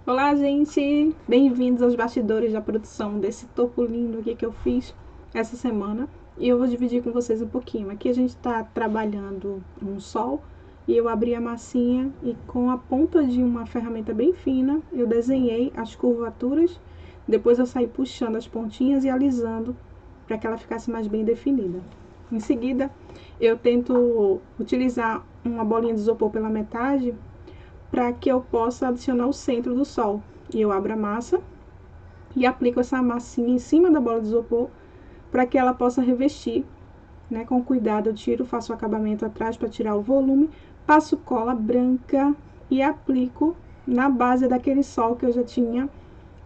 Olá, gente! Bem-vindos aos bastidores da produção desse topo lindo aqui que eu fiz essa semana. E eu vou dividir com vocês um pouquinho. Aqui a gente está trabalhando um sol e eu abri a massinha e com a ponta de uma ferramenta bem fina eu desenhei as curvaturas. Depois eu saí puxando as pontinhas e alisando para que ela ficasse mais bem definida. Em seguida, eu tento utilizar uma bolinha de isopor pela metade para que eu possa adicionar o centro do sol. E eu abro a massa e aplico essa massinha em cima da bola de isopor para que ela possa revestir, né? Com cuidado eu tiro, faço o acabamento atrás para tirar o volume, passo cola branca e aplico na base daquele sol que eu já tinha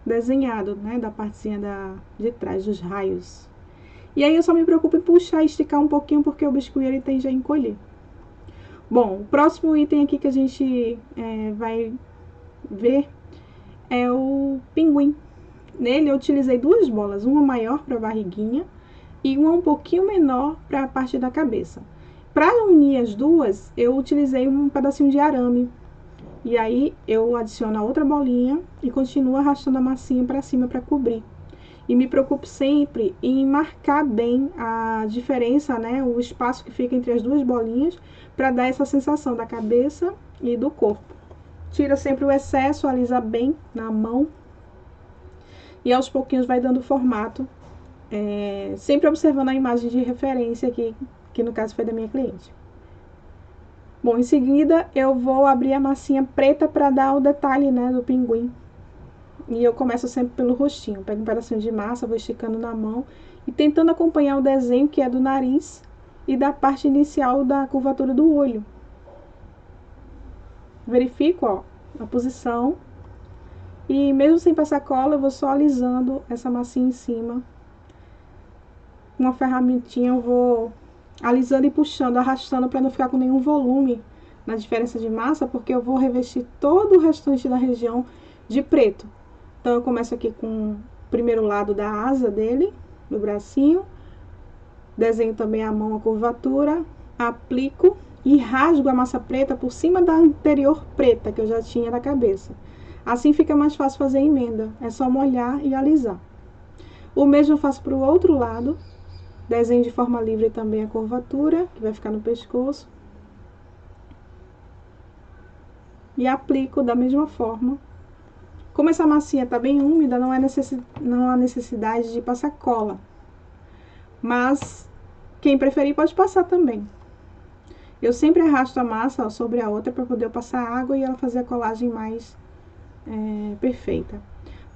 desenhado, né? Da partezinha de trás, dos raios. E aí eu só me preocupo em puxar e esticar um pouquinho porque o biscuit ele tende a encolher. Bom, o próximo item aqui que a gente vai ver é o pinguim. Nele eu utilizei duas bolas, uma maior para a barriguinha e uma um pouquinho menor para a parte da cabeça. Para unir as duas, eu utilizei um pedacinho de arame. E aí eu adiciono a outra bolinha e continuo arrastando a massinha para cima para cobrir. E me preocupo sempre em marcar bem a diferença, né, o espaço que fica entre as duas bolinhas, para dar essa sensação da cabeça e do corpo. Tira sempre o excesso, alisa bem na mão e aos pouquinhos vai dando formato, sempre observando a imagem de referência aqui, que no caso foi da minha cliente. Bom, em seguida eu vou abrir a massinha preta para dar o detalhe, né, do pinguim. E eu começo sempre pelo rostinho. Pego um pedacinho de massa, vou esticando na mão e tentando acompanhar o desenho que é do nariz e da parte inicial da curvatura do olho. Verifico, ó, a posição. E mesmo sem passar cola, eu vou só alisando essa massinha em cima. Uma ferramentinha eu vou alisando e puxando, arrastando para não ficar com nenhum volume na diferença de massa, porque eu vou revestir todo o restante da região de preto. Então eu começo aqui com o primeiro lado da asa dele, do bracinho, desenho também a mão, a curvatura, aplico e rasgo a massa preta por cima da anterior preta que eu já tinha na cabeça. Assim fica mais fácil fazer a emenda, é só molhar e alisar. O mesmo eu faço para o outro lado, desenho de forma livre também a curvatura, que vai ficar no pescoço. E aplico da mesma forma. Como essa massinha está bem úmida, não há necessidade de passar cola. Mas quem preferir pode passar também. Eu sempre arrasto a massa sobre a outra para poder passar água e ela fazer a colagem mais perfeita.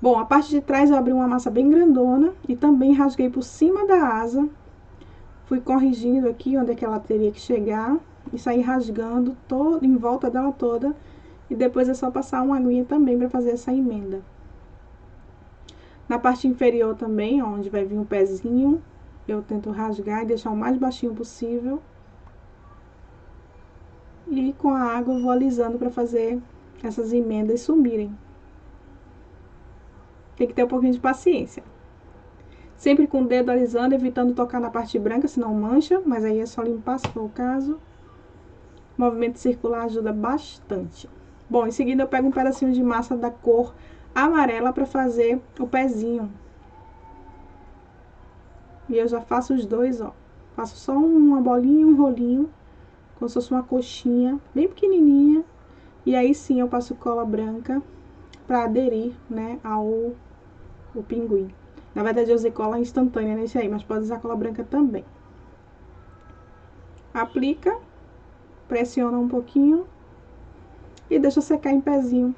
Bom, a parte de trás eu abri uma massa bem grandona e também rasguei por cima da asa. Fui corrigindo aqui onde é que ela teria que chegar e saí rasgando todo, em volta dela toda. E depois é só passar uma aguinha também para fazer essa emenda. Na parte inferior também, onde vai vir o pezinho, eu tento rasgar e deixar o mais baixinho possível. E com a água eu vou alisando para fazer essas emendas sumirem. Tem que ter um pouquinho de paciência. Sempre com o dedo alisando, evitando tocar na parte branca, senão mancha, mas aí é só limpar se for o caso. O movimento circular ajuda bastante. Bom, em seguida eu pego um pedacinho de massa da cor amarela para fazer o pezinho. E eu já faço os dois, ó. Faço só uma bolinha e um rolinho, como se fosse uma coxinha, bem pequenininha. E aí sim eu passo cola branca para aderir, né, ao pinguim. Na verdade eu usei cola instantânea nesse aí, mas pode usar cola branca também. Aplica, pressiona um pouquinho e deixa secar em pezinho.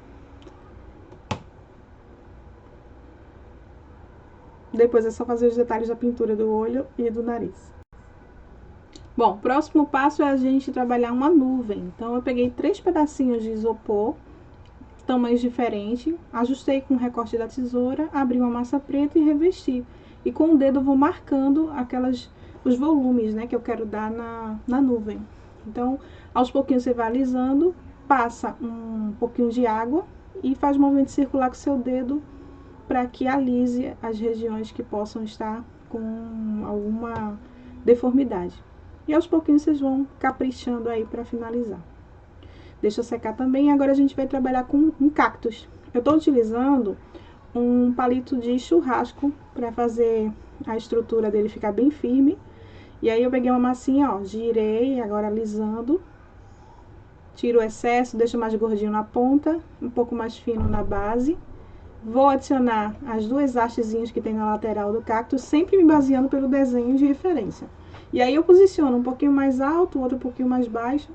Depois é só fazer os detalhes da pintura do olho e do nariz. Bom, o próximo passo é a gente trabalhar uma nuvem. Então eu peguei 3 pedacinhos de isopor, tamanhos diferentes, ajustei com o recorte da tesoura, abri uma massa preta e revesti. E com o dedo eu vou marcando os volumes, né, que eu quero dar na nuvem. Então, aos pouquinhos você vai alisando, passa um pouquinho de água e faz um movimento circular com o seu dedo para que alise as regiões que possam estar com alguma deformidade. E aos pouquinhos vocês vão caprichando aí para finalizar. Deixa secar também. Agora a gente vai trabalhar com um cactus. Eu estou utilizando um palito de churrasco para fazer a estrutura dele ficar bem firme. E aí eu peguei uma massinha, ó, girei, agora alisando. Tiro o excesso, deixo mais gordinho na ponta, um pouco mais fino na base. Vou adicionar as duas hastezinhas que tem na lateral do cacto, sempre me baseando pelo desenho de referência. E aí eu posiciono um pouquinho mais alto, outro um pouquinho mais baixo.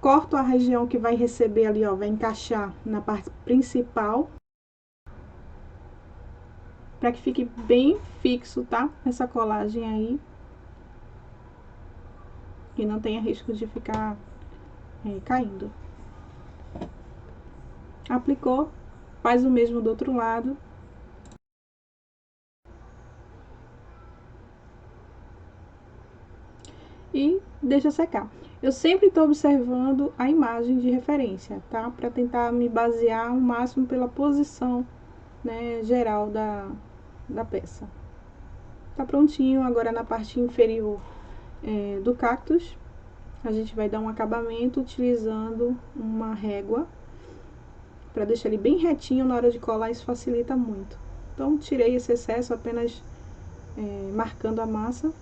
Corto a região que vai receber ali, ó, vai encaixar na parte principal. Para que fique bem fixo, tá? Essa colagem aí. E não tenha risco de ficar caindo. Aplicou, faz o mesmo do outro lado. E deixa secar. Eu sempre estou observando a imagem de referência, tá? Para tentar me basear ao máximo pela posição, né, geral da peça. Tá prontinho. Agora na parte inferior do cactus, a gente vai dar um acabamento utilizando uma régua para deixar ele bem retinho. Na hora de colar, isso facilita muito. Então tirei esse excesso, apenas marcando a massa.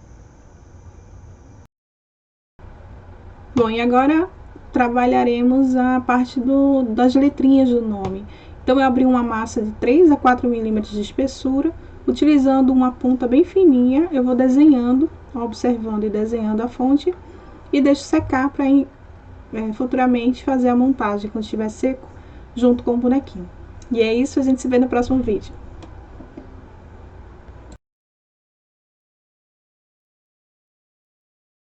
Bom, e agora trabalharemos a parte das letrinhas do nome. Então eu abri uma massa de 3 a 4 milímetros de espessura, utilizando uma ponta bem fininha. Eu vou desenhando, observando e desenhando a fonte, e deixo secar para futuramente fazer a montagem quando estiver seco, junto com o bonequinho. E é isso, a gente se vê no próximo vídeo.